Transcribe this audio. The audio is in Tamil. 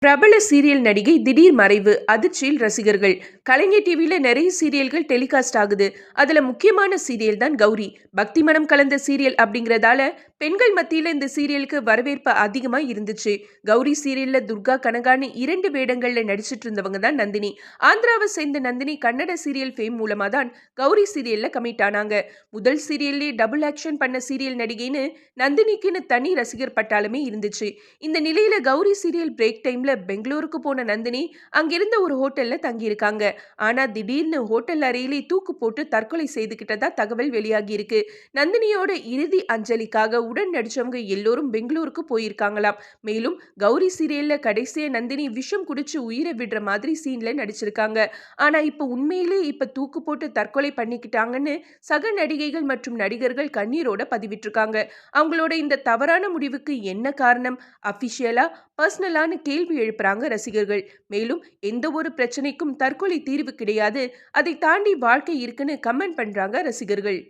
பிரபல சீரியல் நடிகை திடீர் மறைவு அதிர்ச்சியில் ரசிகர்கள். கலைஞர் டிவில நிறைய சீரியல்கள் டெலிகாஸ்ட் ஆகுது. அதுல முக்கியமான சீரியல் தான் கௌரி. பக்தி மனம் கலந்த சீரியல் அப்படிங்கறதால பெண்கள் மத்தியில இந்த சீரியலுக்கு வரவேற்பு அதிகமா இருந்துச்சு. கௌரி சீரியல்ல துர்கா கனகான்னு 2 வேடங்கள்ல நடிச்சிட்டு இருந்தவங்க தான் நந்தினி. ஆந்திராவை சேர்ந்த நந்தினி கன்னட சீரியல் ஃபேம் மூலமா தான் கௌரி சீரியல்ல கமிட் ஆனாங்க. முதல் சீரியல்லே டபுள் ஆக்ஷன் பண்ண சீரியல் நடிகைன்னு நந்தினிக்குன்னு தனி ரசிகர் பட்டாளமே இருந்துச்சு. இந்த நிலையில கௌரி சீரியல் பிரேக் டைம்ல பெங்களூருக்கு போன நந்தினி அங்கிருந்த ஒரு ஹோட்டல்ல தங்கியிருக்காங்க. ஆனா திடீர்னு ஹோட்டல் அறையிலே தூக்கு போட்டு தற்கொலை செய்துகிட்டதா தகவல் வெளியாகி இருக்கு. நந்தினியோட இறுதி அஞ்சலிக்காக உடன் நடிச்சவங்க எல்லோரும் பெங்களூருக்கு போயிருக்காங்களாம். மேலும் கௌரி சீரியல்ல கடைசியா நந்தினி விஷம் குடிச்சு உயிரை விடுற மாதிரி சீன்ல நடிச்சிருக்காங்க. ஆனா இப்ப தூக்கு போட்டு தற்கொலை பண்ணிக்கிட்டாங்கன்னு சக நடிகைகள் மற்றும் நடிகர்கள் கண்ணீரோட பதிவிட்டிருக்காங்க. அவங்களோட இந்த தவறான முடிவுக்கு என்ன காரணம், அபிஷியலா பர்சனலான கேள்வி எழுப்புறாங்க ரசிகர்கள். மேலும் எந்த ஒரு பிரச்சனைக்கும் தற்கொலை தீர்வு கிடையாது, அதை தாண்டி வாழ்க்கை இருக்குன்னு கமெண்ட் பண்றாங்க ரசிகர்கள்.